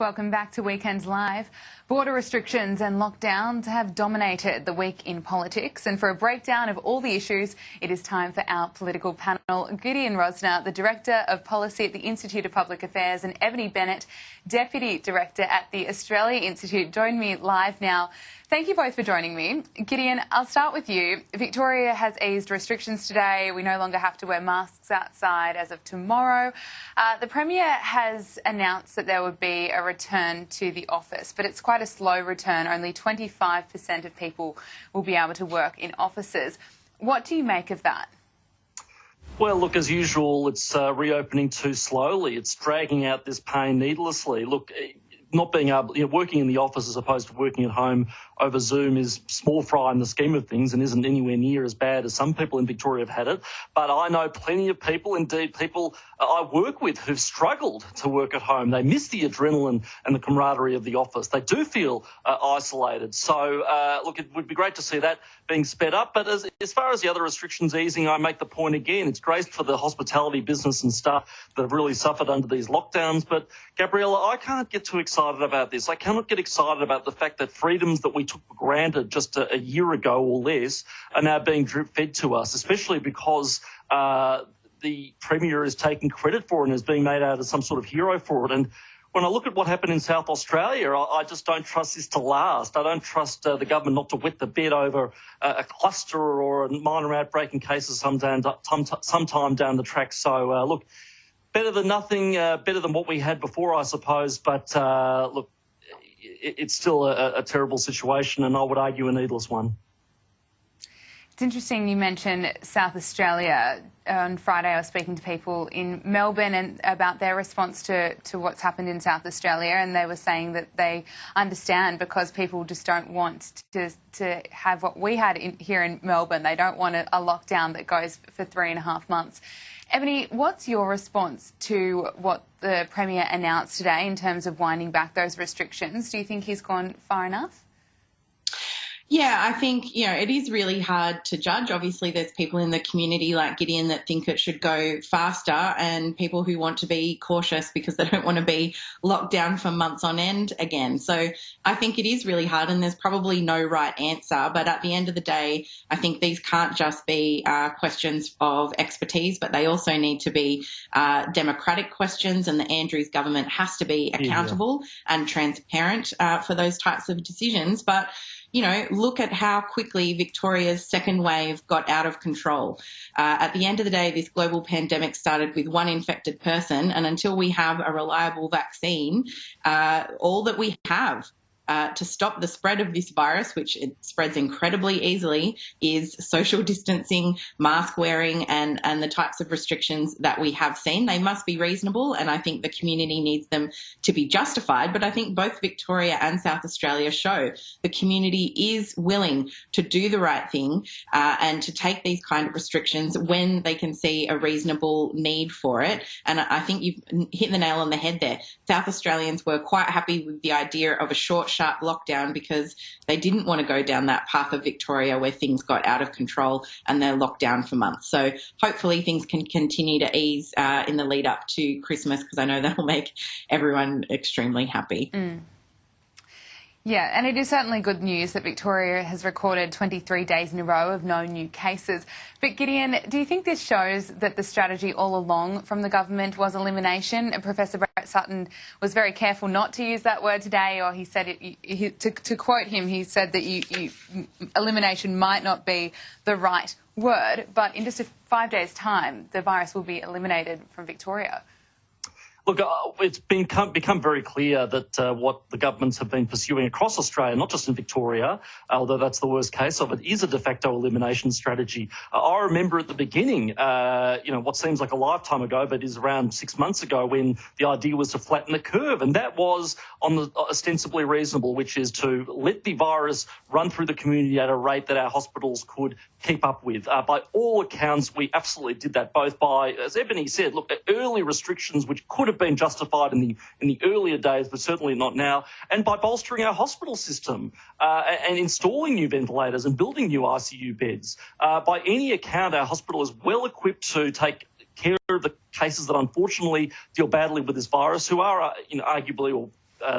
Welcome back to Weekends Live. Border restrictions and lockdowns have dominated the week in politics, and for a breakdown of all the issues, it is time for our political panel. Gideon Rosner, the Director of Policy at the Institute of Public Affairs, and Ebony Bennett, Deputy Director at the Australia Institute, join me live now. Thank you both for joining me. Gideon, I'll start with you. Victoria has eased restrictions today. We no longer have to wear masks outside as of tomorrow. The Premier has announced that there would be a return to the office, but it's quite a slow return. Only 25% of people will be able to work in offices. What do you make of that? Well, look, as usual, it's reopening too slowly. It's dragging out this pain needlessly. Look, not being able, working in the office as opposed to working at home over Zoom is small fry in the scheme of things and isn't anywhere near as bad as some people in Victoria have had it. But I know plenty of people, indeed people I work with, who've struggled to work at home. They miss the adrenaline and the camaraderie of the office. They do feel isolated. So, look, it would be great to see that being sped up. But as far as the other restrictions easing, I make the point again, it's great for the hospitality business and staff that have really suffered under these lockdowns. But, Gabriella, I can't get too excited about this. I cannot get excited about the fact that freedoms that we took for granted just a year ago or less are now being drip-fed to us, especially because the Premier is taking credit for it and is being made out as some sort of hero for it. And when I look at what happened in South Australia, I just don't trust this to last. I don't trust the government not to wet the bed over a cluster or a minor outbreak in cases sometime down the track. So, look, better than nothing, better than what we had before, I suppose. But, look, it's still a terrible situation, and I would argue a needless one. It's interesting you mentioned South Australia. On Friday, I was speaking to people in Melbourne and about their response to what's happened in South Australia, and they were saying that they understand because people just don't want to have what we had here in Melbourne. They don't want a lockdown that goes for 3.5 months. Ebony, what's your response to what the Premier announced today in terms of winding back those restrictions? Do you think he's gone far enough? Yeah, I think, it is really hard to judge. Obviously, there's people in the community like Gideon that think it should go faster, and people who want to be cautious because they don't want to be locked down for months on end again. So I think it is really hard, and there's probably no right answer. But at the end of the day, I think these can't just be questions of expertise, but they also need to be democratic questions, and the Andrews government has to be accountable and transparent for those types of decisions. But look at how quickly Victoria's second wave got out of control. At the end of the day, this global pandemic started with one infected person, and until we have a reliable vaccine, all that we have to stop the spread of this virus, which it spreads incredibly easily, is social distancing, mask wearing, and the types of restrictions that we have seen. They must be reasonable, and I think the community needs them to be justified. But I think both Victoria and South Australia show the community is willing to do the right thing and to take these kind of restrictions when they can see a reasonable need for it. And I think you've hit the nail on the head there. South Australians were quite happy with the idea of a short, sharp lockdown because they didn't want to go down that path of Victoria where things got out of control and they're locked down for months. So hopefully things can continue to ease in the lead up to Christmas, because I know that'll make everyone extremely happy. Yeah, and it is certainly good news that Victoria has recorded 23 days in a row of no new cases. But Gideon, do you think this shows that the strategy all along from the government was elimination? And Professor Brett Sutton was very careful not to use that word today, or he said, to quote him, he said that elimination might not be the right word, but in just 5 days' time, the virus will be eliminated from Victoria. Look, it's become very clear that what the governments have been pursuing across Australia, not just in Victoria, although that's the worst case of it, is a de facto elimination strategy. I remember at the beginning, what seems like a lifetime ago, but is around 6 months ago, when the idea was to flatten the curve, and that was on the ostensibly reasonable, which is to let the virus run through the community at a rate that our hospitals could keep up with. By all accounts, we absolutely did that, both by, as Ebony said, look, early restrictions which could have been justified in the earlier days, but certainly not now, and by bolstering our hospital system and installing new ventilators and building new ICU beds. By any account, our hospital is well equipped to take care of the cases that unfortunately deal badly with this virus, who are, arguably, or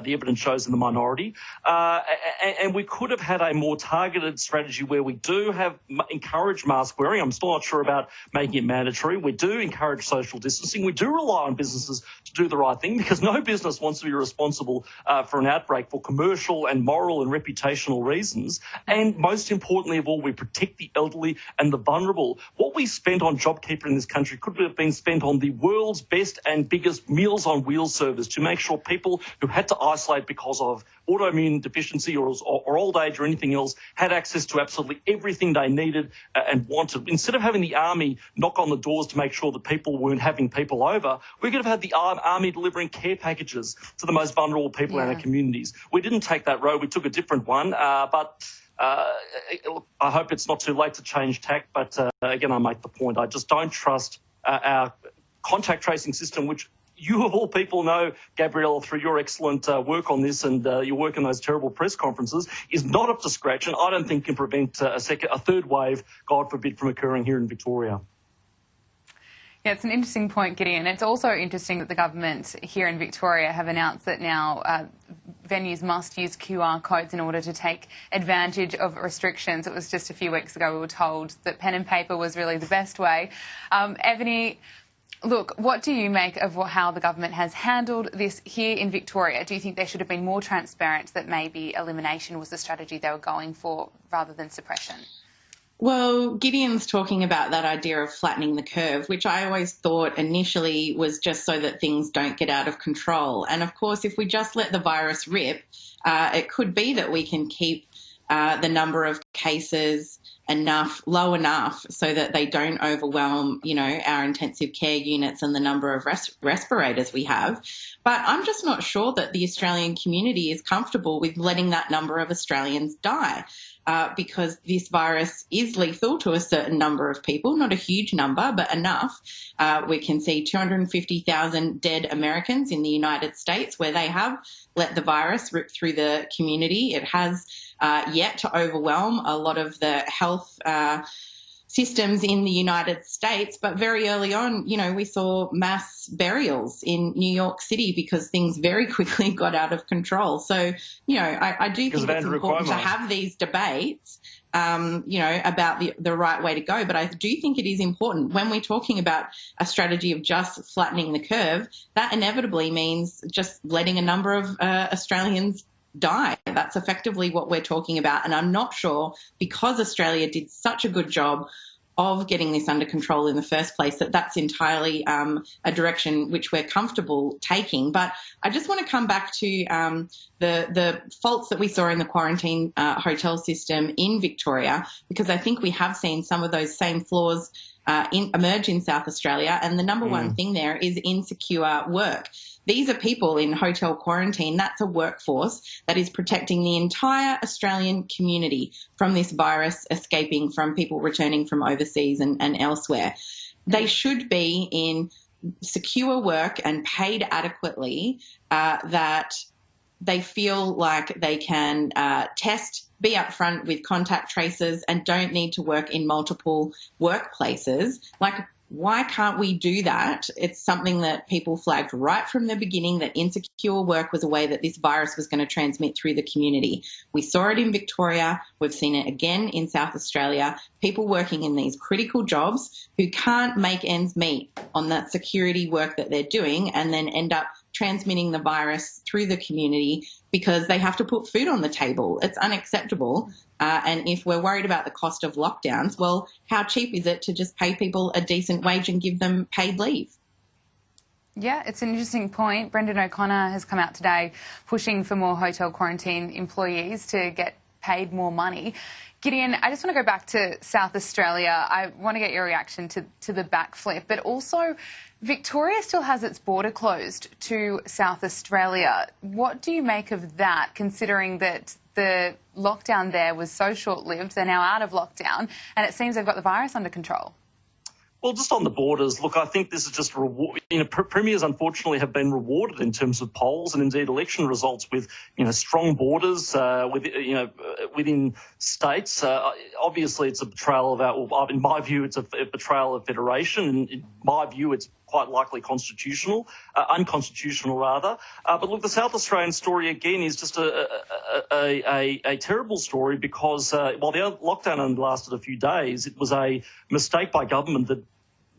the evidence shows, in the minority. And we could have had a more targeted strategy where we do have encouraged mask wearing. I'm still not sure about making it mandatory. We do encourage social distancing. We do rely on businesses to do the right thing, because no business wants to be responsible for an outbreak for commercial and moral and reputational reasons. And most importantly of all, we protect the elderly and the vulnerable. What we spent on JobKeeper in this country could have been spent on the world's best and biggest Meals on Wheels service to make sure people who had to isolate because of autoimmune deficiency or old age or anything else had access to absolutely everything they needed and wanted. Instead of having the army knock on the doors to make sure that people weren't having people over, we could have had the army delivering care packages to the most vulnerable people in our communities. We didn't take that road. We took a different one. But I hope it's not too late to change tack. But again, I make the point. I just don't trust our contact tracing system, which you of all people know, Gabriella, through your excellent work on this and your work in those terrible press conferences, is not up to scratch, and I don't think can prevent a third wave, God forbid, from occurring here in Victoria. Yeah, it's an interesting point, Gideon. It's also interesting that the government here in Victoria have announced that now venues must use QR codes in order to take advantage of restrictions. It was just a few weeks ago we were told that pen and paper was really the best way. Ebony, look, what do you make of how the government has handled this here in Victoria? Do you think they should have been more transparent, that maybe elimination was the strategy they were going for rather than suppression? Well, Gideon's talking about that idea of flattening the curve, which I always thought initially was just so that things don't get out of control. And of course, if we just let the virus rip, it could be that we can keep the number of cases low enough so that they don't overwhelm, our intensive care units and the number of respirators we have. But I'm just not sure that the Australian community is comfortable with letting that number of Australians die. Because this virus is lethal to a certain number of people, not a huge number, but enough. We can see 250,000 dead Americans in the United States where they have let the virus rip through the community. It has yet to overwhelm a lot of the health systems in the United States, but very early on, we saw mass burials in New York City because things very quickly got out of control. So, I do think it's important to have these debates, about the right way to go. But I do think it is important when we're talking about a strategy of just flattening the curve, that inevitably means just letting a number of Australians die. That's effectively what we're talking about. And I'm not sure, because Australia did such a good job of getting this under control in the first place, that's entirely a direction which we're comfortable taking. But I just want to come back to the faults that we saw in the quarantine hotel system in Victoria, because I think we have seen some of those same flaws emerge in South Australia. And the number one thing there is insecure work. These are people in hotel quarantine. That's a workforce that is protecting the entire Australian community from this virus escaping from people returning from overseas and elsewhere. They should be in secure work and paid adequately, that they feel like they can test, be upfront with contact tracers, and don't need to work in multiple workplaces. Why can't we do that? It's something that people flagged right from the beginning, that insecure work was a way that this virus was going to transmit through the community. We saw it in Victoria. We've seen it again in South Australia. People working in these critical jobs who can't make ends meet on that security work that they're doing, and then end up transmitting the virus through the community because they have to put food on the table. It's unacceptable. And if we're worried about the cost of lockdowns, well, how cheap is it to just pay people a decent wage and give them paid leave? Yeah, it's an interesting point. Brendan O'Connor has come out today pushing for more hotel quarantine employees to get paid more money. Gideon, I just want to go back to South Australia. I want to get your reaction to the backflip, but also Victoria still has its border closed to South Australia. What do you make of that, considering that the lockdown there was so short-lived, they're now out of lockdown, and it seems they've got the virus under control? Well, just on the borders, look, I think this is just premiers unfortunately have been rewarded in terms of polls and indeed election results with, strong borders within states. Obviously, it's a betrayal of in my view, it's a betrayal of federation. And in my view, it's quite likely unconstitutional rather. But look, the South Australian story again is just a terrible story because while the lockdown only lasted a few days, it was a mistake by government that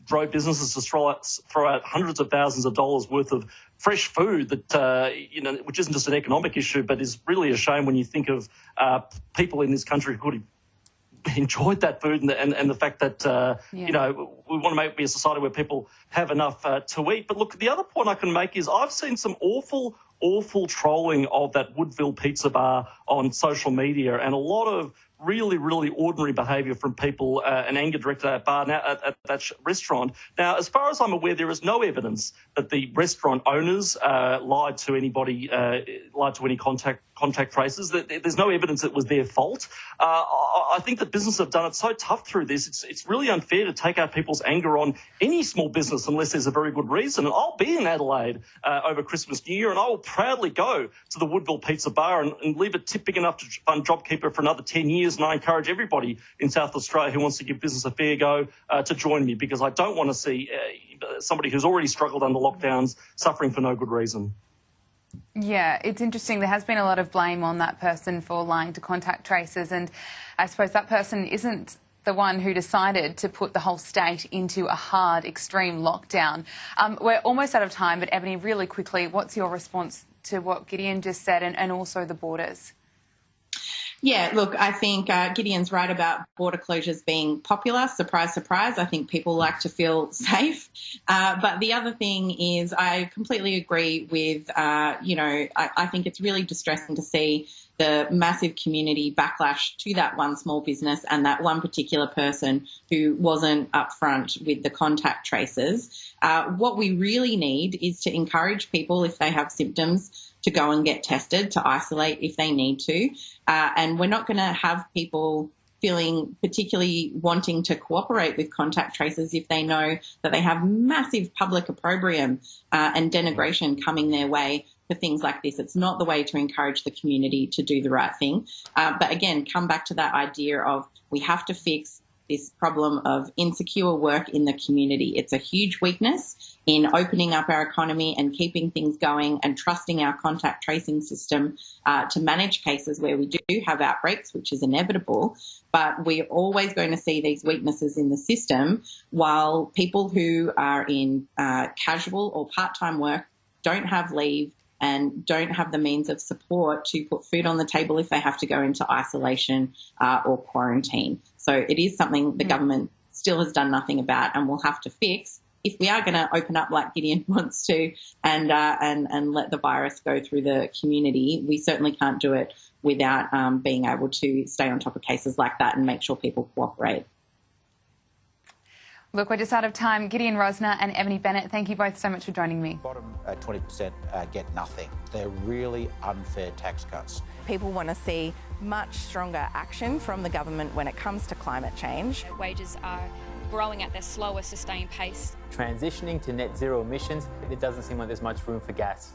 drove businesses to throw out hundreds of thousands of dollars worth of fresh food that, which isn't just an economic issue, but is really a shame when you think of people in this country who could have enjoyed that food and the fact that, we want to be a society where people have enough to eat. But look, the other point I can make is I've seen some awful trolling of that Woodville pizza bar on social media and a lot of really, really ordinary behaviour from people and anger directed at that bar now at that restaurant. Now, as far as I'm aware, there is no evidence that the restaurant owners lied to anybody, lied to any contact traces. There's no evidence it was their fault. I think that businesses have done it so tough through this. It's really unfair to take out people's anger on any small business unless there's a very good reason. And I'll be in Adelaide over Christmas, New Year, and I will proudly go to the Woodville Pizza Bar and leave a tip big enough to fund JobKeeper for another 10 years. And I encourage everybody in South Australia who wants to give business a fair go to join me, because I don't want to see somebody who's already struggled under lockdowns suffering for no good reason. Yeah, it's interesting. There has been a lot of blame on that person for lying to contact tracers, and I suppose that person isn't the one who decided to put the whole state into a hard, extreme lockdown. We're almost out of time, but Ebony, really quickly, what's your response to what Gideon just said and also the borders? Yeah, look, I think Gideon's right about border closures being popular. Surprise, surprise. I think people like to feel safe. But the other thing is I completely agree with, I think it's really distressing to see the massive community backlash to that one small business and that one particular person who wasn't upfront with the contact traces. What we really need is to encourage people, if they have symptoms, to go and get tested, to isolate if they need to. And we're not going to have people feeling particularly wanting to cooperate with contact tracers if they know that they have massive public opprobrium and denigration coming their way for things like this. It's not the way to encourage the community to do the right thing. But again, come back to that idea of we have to fix this problem of insecure work in the community. It's a huge weakness in opening up our economy and keeping things going and trusting our contact tracing system to manage cases where we do have outbreaks, which is inevitable. But we're always going to see these weaknesses in the system while people who are in casual or part-time work don't have leave and don't have the means of support to put food on the table if they have to go into isolation or quarantine. So it is something the government still has done nothing about and will have to fix if we are going to open up like Gideon wants to and let the virus go through the community. We certainly can't do it without being able to stay on top of cases like that and make sure people cooperate. Look, we're just out of time. Gideon Rosner and Ebony Bennett, thank you both so much for joining me. Bottom 20% get nothing. They're really unfair tax cuts. People want to see much stronger action from the government when it comes to climate change. Wages are growing at their slower, sustained pace. Transitioning to net zero emissions, it doesn't seem like there's much room for gas.